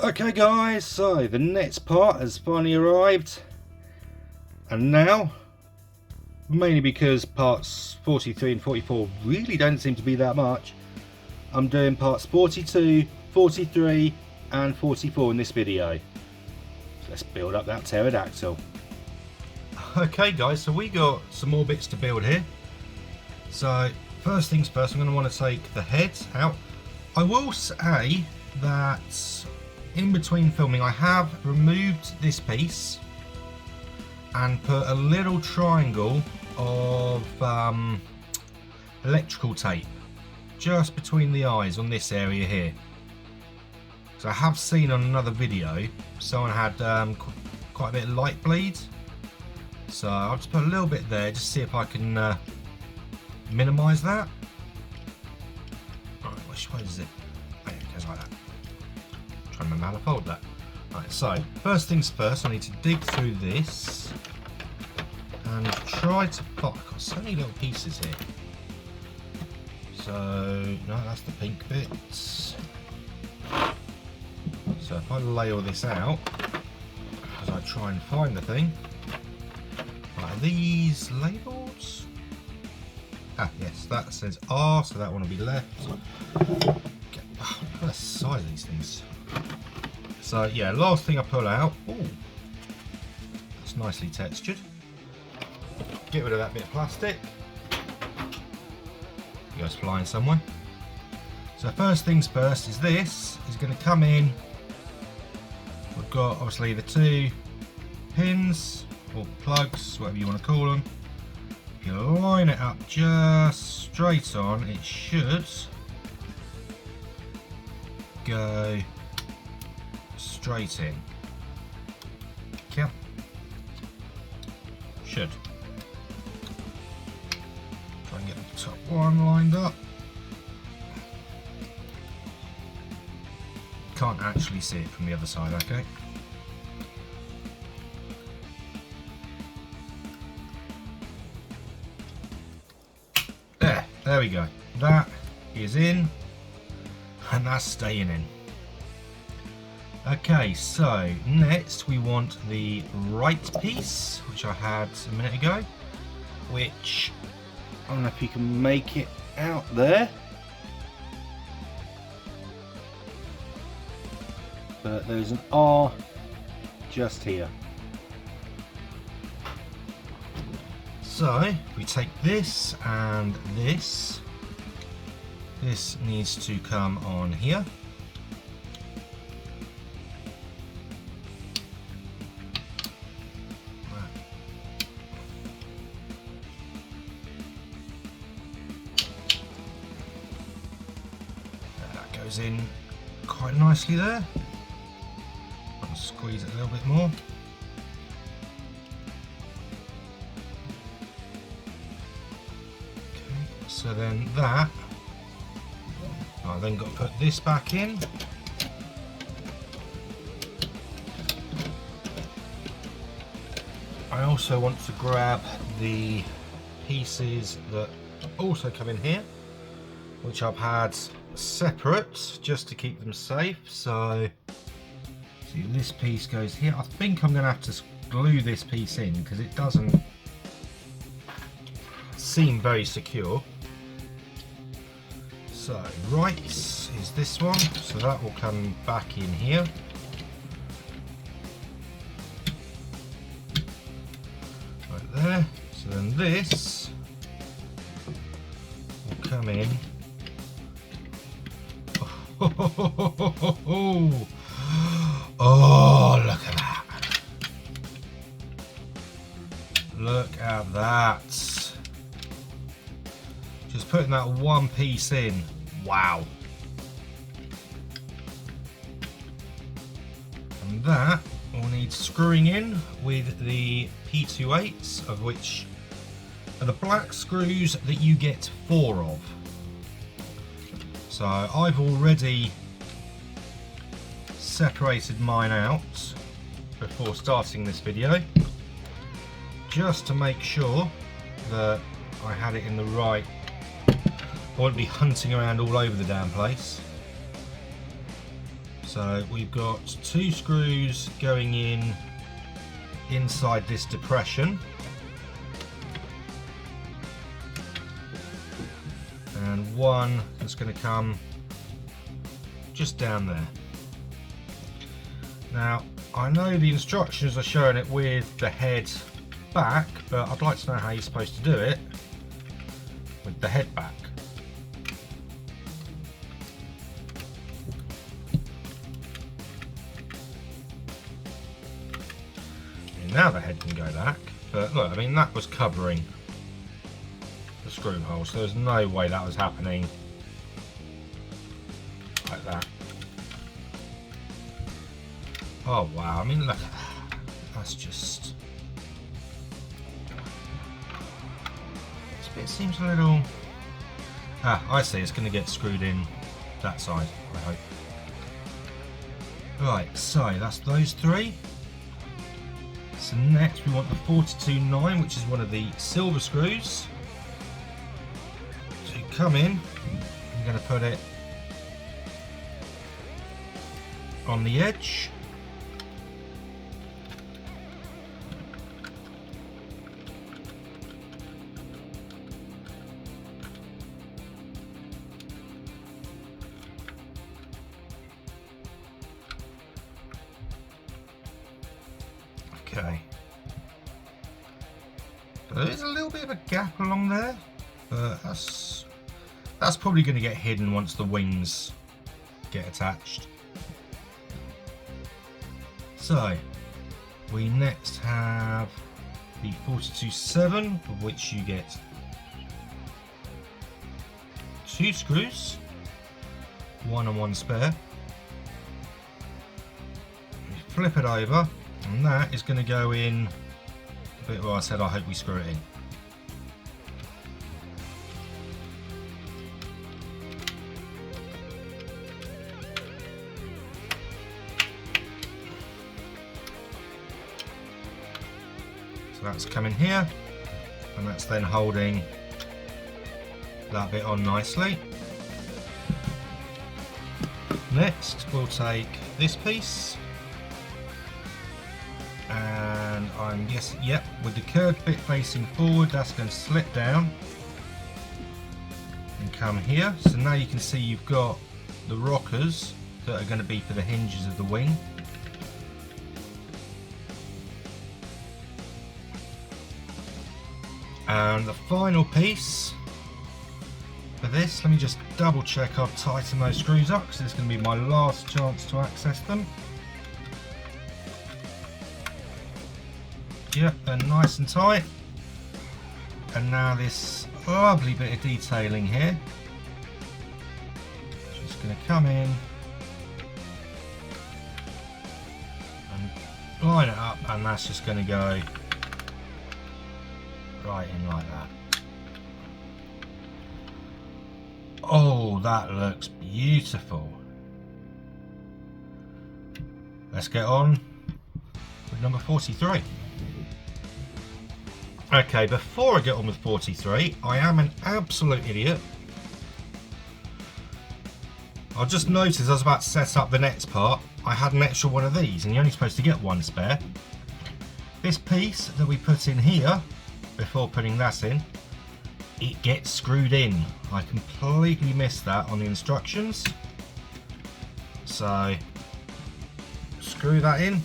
Okay guys, so the next part has finally arrived, and now, mainly because parts 43 and 44 really don't seem to be that much, I'm doing parts 42, 43 and 44 in this video. So let's build up that pterodactyl. Okay guys, so we got some more bits to build here. So first things first, I'm going to want to take the head out. I will say that in between filming I have removed this piece and put a little triangle of electrical tape just between the eyes on this area here. So I have seen on another video someone had quite a bit of light bleed, so I'll just put a little bit there just to see if I can minimise that. Right, which way is it? Oh, it goes like that. I'm trying to remember how to fold that. Right, so first things first, I need to dig through this and try to pop. I've got so many little pieces here. So no, that's the pink bit. So if I lay all this out as I try and find the thing. Right, these labels. Ah, yes, that says R, so that one will be left. Okay. Oh, look at the size of these things. So yeah, last thing I pull out. Ooh, that's nicely textured. Get rid of that bit of plastic. It goes flying somewhere. So first things first is this is going to come in. We've got obviously the two pins or plugs, whatever you want to call them. If you line it up just straight on, it should go straight in. Yeah, should. Try and get the top one lined up. Can't actually see it from the other side, okay? There we go. That is in, and that's staying in. Okay, so next we want the right piece, which I had a minute ago, which I don't know if you can make it out there, but there's an R just here. So if we take this and this needs to come on here. That goes in quite nicely there. I'll squeeze it a little bit more. So then that, I've then got to put this back in. I also want to grab the pieces that also come in here, which I've had separate just to keep them safe. So see, this piece goes here. I think I'm going to have to glue this piece in because it doesn't seem very secure. So right is this one, so that will come back in here. Right there. So then this will come in. Oh, look at that. Look at that. Just putting that one piece in. Wow. And that will need screwing in with the P28s, of which are the black screws that you get 4 of. So I've already separated mine out before starting this video, just to make sure that I had it in the right. I won't be hunting around all over the damn place. So we've got 2 screws going in inside this depression, and one that's going to come just down there. Now I know the instructions are showing it with the head back, but I'd like to know how you're supposed to do it with the head back. And now the head can go back, but look, I mean that was covering the screw hole, so there's no way that was happening like that. Oh wow, I mean look, that's just, this bit seems a little, I see, it's going to get screwed in that side, I hope. Right, so that's those 3. So next we want the 42.9, which is one of the silver screws. So you come in, I'm going to put it on the edge. Okay, so there's a little bit of a gap along there, but that's probably going to get hidden once the wings get attached. So we next have the 42.7, of which you get 2 screws, 1 and 1 spare. You flip it over, and that is going to go in the bit where I said I hope we screw it in. So that's coming here, and that's then holding that bit on nicely. Next we'll take this piece, and I'm guessing, yep, with the curved bit facing forward, that's going to slip down and come here. So now you can see you've got the rockers that are going to be for the hinges of the wing. And the final piece for this, let me just double check I've tightened those screws up, because it's going to be my last chance to access them. Yep, they're nice and tight. And now this lovely bit of detailing here, just going to come in and line it up, and that's just going to go right in like that. Oh, that looks beautiful. Let's get on with number 43. Okay, before I get on with 43, I am an absolute idiot. I just noticed as I was about to set up the next part, I had an extra one of these, and you're only supposed to get 1 spare. This piece that we put in here, before putting that in, it gets screwed in. I completely missed that on the instructions. So, screw that in.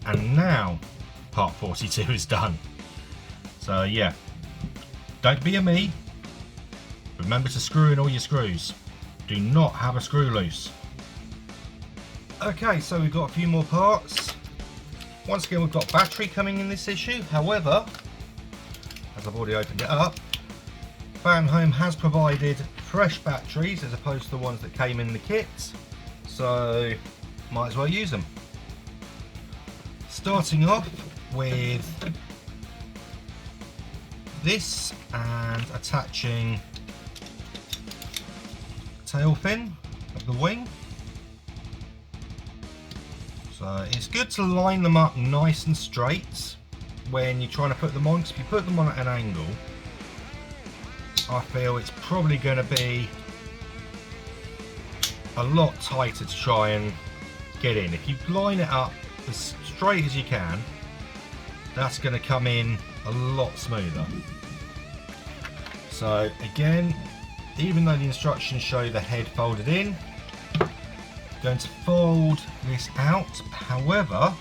And now part 42 is done. So yeah, don't be a me. Remember to screw in all your screws. Do not have a screw loose. Okay, so we've got a few more parts. Once again, we've got battery coming in this issue. However, as I've already opened it up, Fanhome has provided fresh batteries as opposed to the ones that came in the kit. So might as well use them. Starting off with this and attaching tail fin of the wing. So it's good to line them up nice and straight when you're trying to put them on, because if you put them on at an angle, I feel it's probably going to be a lot tighter to try and get in. If you line it up as straight as you can, that's going to come in a lot smoother. So again, even though the instructions show the head folded in, I'm going to fold this out. However,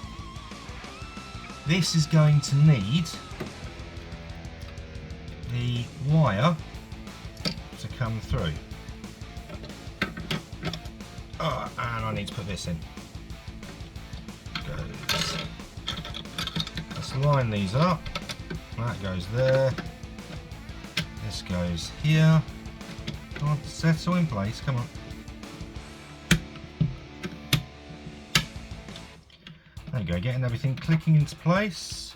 this is going to need the wire to come through. Oh, and I need to put this in. Let's line these up. That goes there. This goes here. Come on, settle in place, come on. There you go, getting everything clicking into place.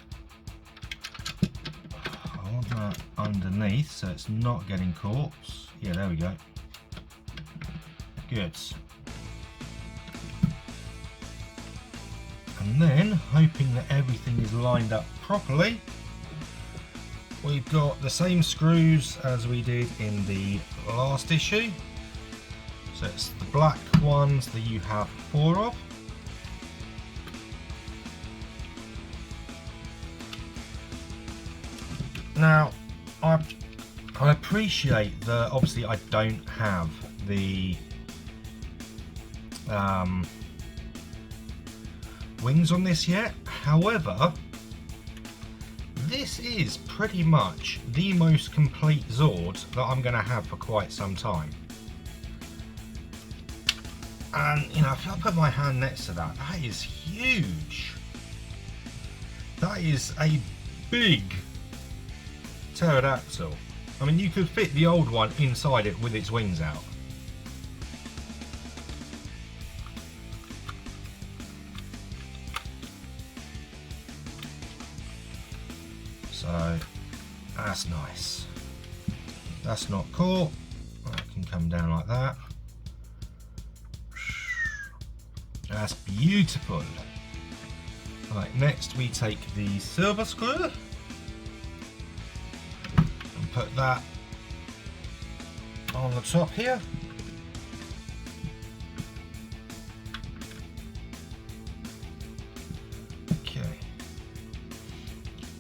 I want that underneath so it's not getting caught. Yeah, there we go. Good. And then, hoping that everything is lined up properly, we've got the same screws as we did in the last issue. So it's the black ones that you have 4 of. Now, I appreciate that obviously I don't have the wings on this yet. However, this is pretty much the most complete Zord that I'm going to have for quite some time. And you know, if I put my hand next to that, that is huge. That is a big Pterodactyl. I mean, you could fit the old one inside it with its wings out. So that's nice. That's not caught. That can come down like that. That's beautiful. Right, next we take the silver screw and put that on the top here.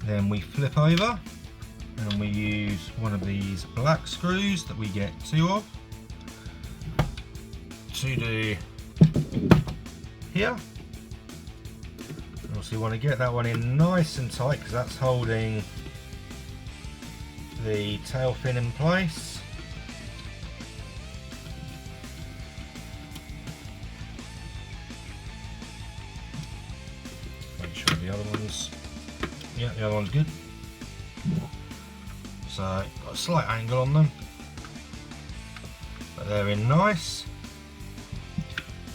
Then we flip over and we use one of these black screws that we get 2 of to do here. Also, you want to get that one in nice and tight because that's holding the tail fin in place. Make sure the other one's, yeah, the other one's good. So got a slight angle on them, but they're in nice.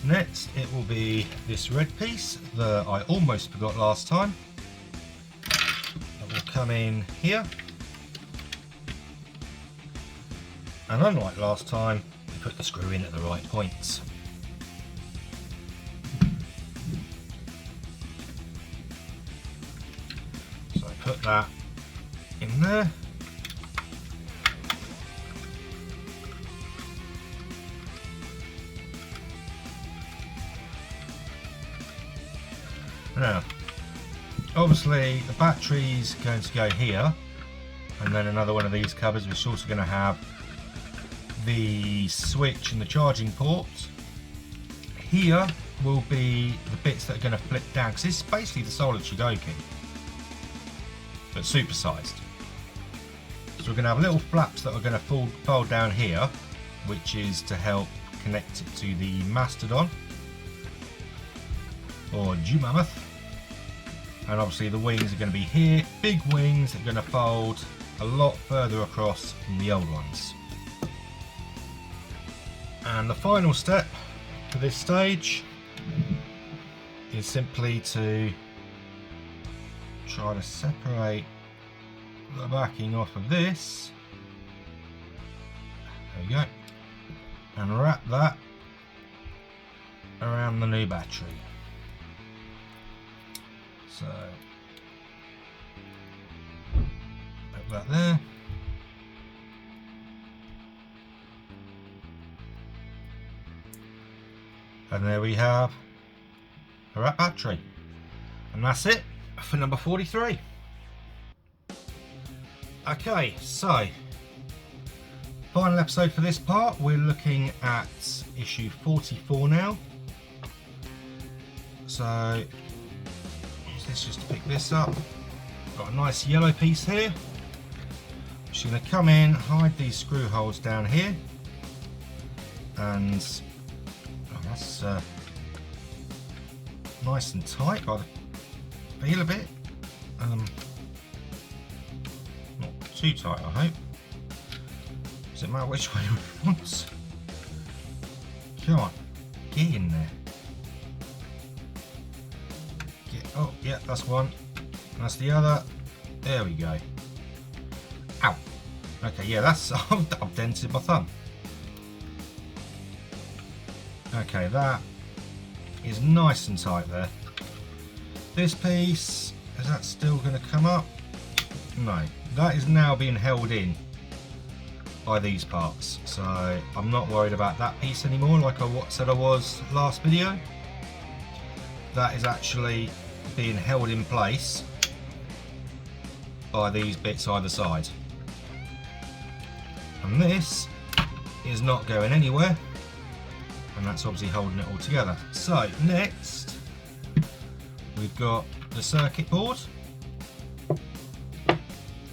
Next it will be this red piece that I almost forgot last time. That will come in here, and unlike last time, we put the screw in at the right points. So I put that in there. Now, obviously the battery's going to go here, and then another one of these cupboards which is also going to have the switch and the charging port. Here will be the bits that are going to flip down, because this is basically the Solar Chogoki, but supersized. So we're going to have little flaps that are going to fold down here, which is to help connect it to the Mastodon or Mammoth. And obviously the wings are going to be here, big wings that are going to fold a lot further across than the old ones. And the final step for this stage is simply to try to separate the backing off of this. There we go. And wrap that around the new battery. So put that there. And there we have our battery. And that's it for number 43. Okay, so final episode for this part. We're looking at issue 44 now. So let's just pick this up. Got a nice yellow piece here. Just going to come in, hide these screw holes down here, and that's nice and tight. I feel a bit. Not too tight, I hope. Does it matter which way we want? Come on, get in there. Oh, yeah, that's one. That's the other. There we go. Ow. Okay, yeah, that's. I've dented my thumb. Okay, that is nice and tight there. This piece, is that still going to come up? No, that is now being held in by these parts. So I'm not worried about that piece anymore, like I said I was last video. That is actually being held in place by these bits either side. And this is not going anywhere, and that's obviously holding it all together. So next we've got the circuit board.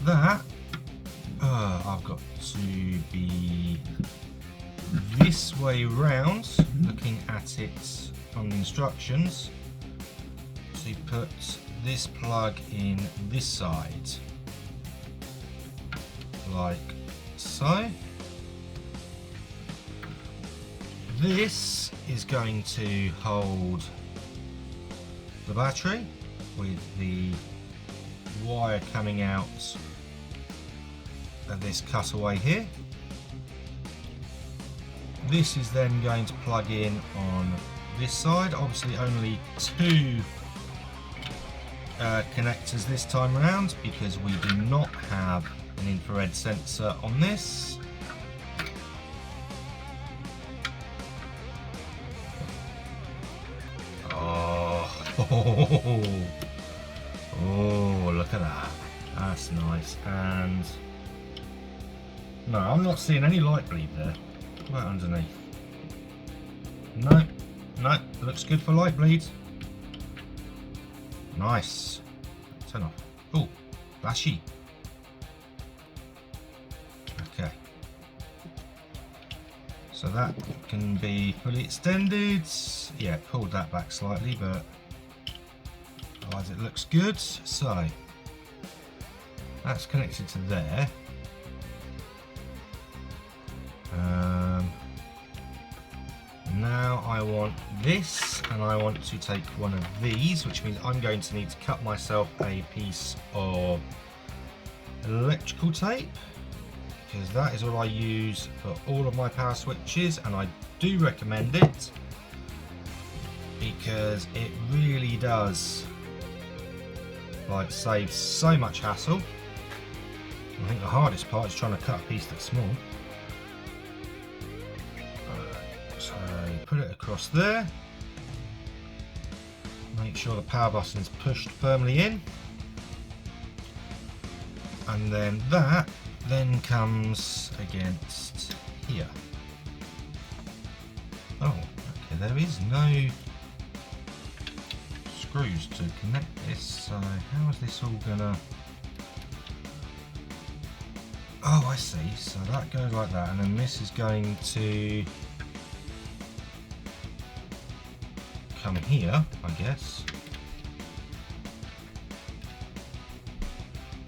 That I've got to be this way round, looking at it on the instructions, to put this plug in this side, like so. This is going to hold the battery with the wire coming out of this cutaway here. This is then going to plug in on this side. Obviously only two connectors this time around, because we do not have an infrared sensor on this. Oh, look at that. That's nice. And no, I'm not seeing any light bleed there. Right underneath. No, no, looks good for light bleed. Nice. Turn off. Oh, flashy. Okay. So that can be fully extended. Yeah, pulled that back slightly, but otherwise it looks good. So that's connected to there. Now I want this, and I want to take one of these, which means I'm going to need to cut myself a piece of electrical tape, because that is what I use for all of my power switches, and I do recommend it because it really does like save so much hassle. I think the hardest part is trying to cut a piece that's small. So put it across there, make sure the power button is pushed firmly in, and then that then comes against here. Oh, okay, there is no screws to connect this, so how is this all gonna... Oh, I see, so that goes like that, and then this is going to come here, I guess.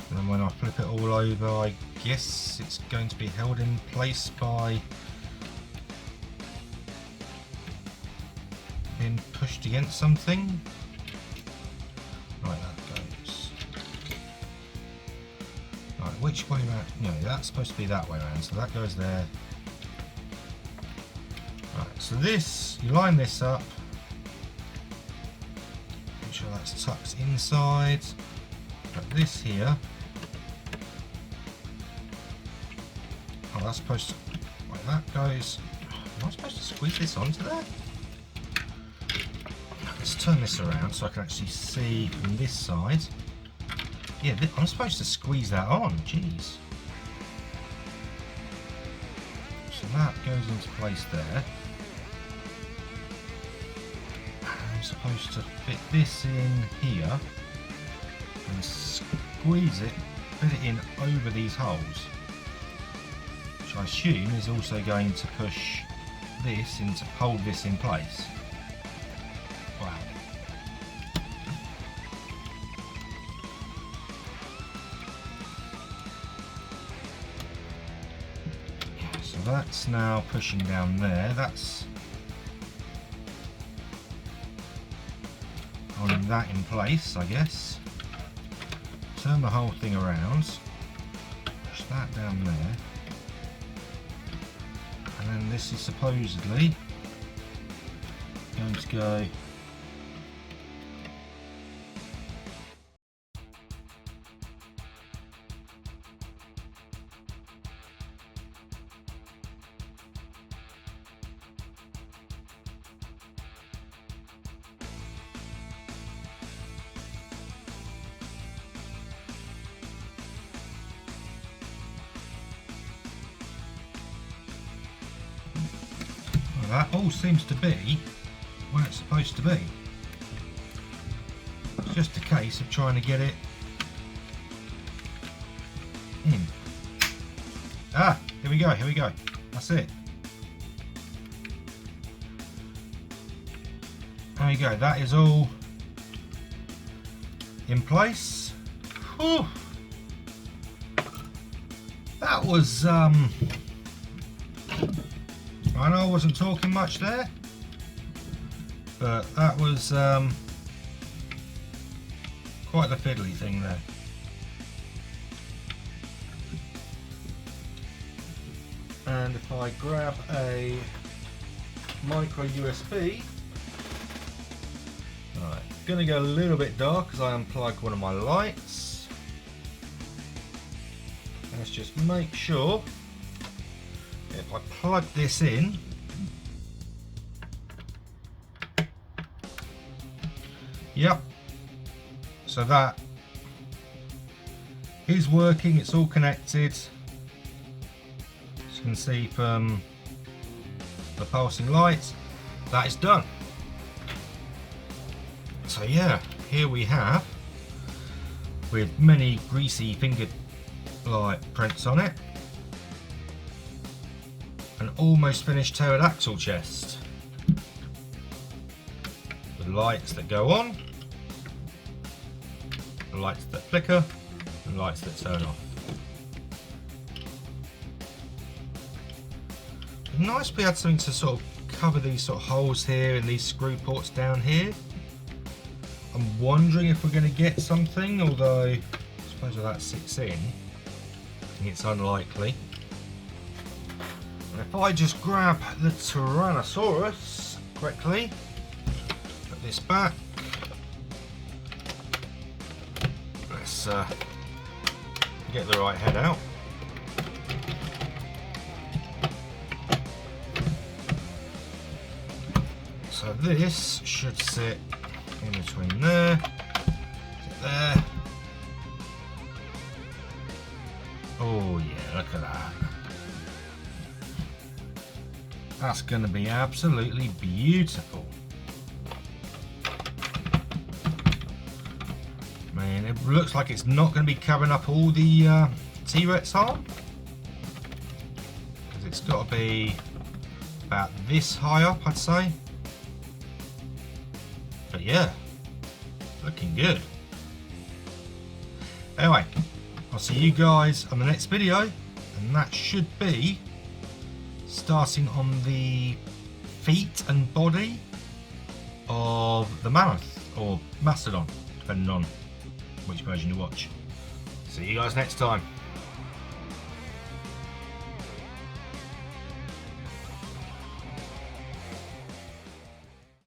And then when I flip it all over, I guess it's going to be held in place by being pushed against something. Right, that goes. Right, which way round? No, that's supposed to be that way around, so that goes there. Right, so this, you line this up. Make sure that's tucked inside. Put this here. Oh, that's supposed to, like that goes. Am I supposed to squeeze this onto there? Let's turn this around so I can actually see from this side. Yeah, I'm supposed to squeeze that on, jeez. So that goes into place there. I'm supposed to fit this in here and squeeze it, fit it in over these holes, which I assume is also going to push this in to hold this in place. Wow. So that's now pushing down there. That's holding that in place, I guess. Turn the whole thing around. Push that down there. And then this is supposedly going to go that all seems to be where it's supposed to be. It's just a case of trying to get it in. Ah, here we go, here we go. That's it. There we go, that is all in place. Whew. That was I know I wasn't talking much there, but that was quite the fiddly thing there. And if I grab a micro USB, right, gonna go a little bit dark because I unplugged one of my lights. Let's just make sure. If I plug this in, yep, so that is working, it's all connected, as you can see from the pulsing lights, that is done. So yeah, here we have, with many greasy finger light prints on it, an almost finished pterodactyl chest with lights that go on, lights that flicker, and lights that turn off. Nice we had something to sort of cover these sort of holes here and these screw ports down here. I'm wondering if we're going to get something, although I suppose where that sits in, I think it's unlikely. If I just grab the Tyrannosaurus quickly, put this back, let's get the right head out. So this should sit in between there, sit there. Oh yeah, look at that. That's going to be absolutely beautiful. Man, it looks like it's not going to be covering up all the T-Rex arm, because it's got to be about this high up, I'd say. But yeah, looking good. Anyway, I'll see you guys on the next video, and that should be starting on the feet and body of the mammoth, or mastodon, depending on which version you watch. See you guys next time.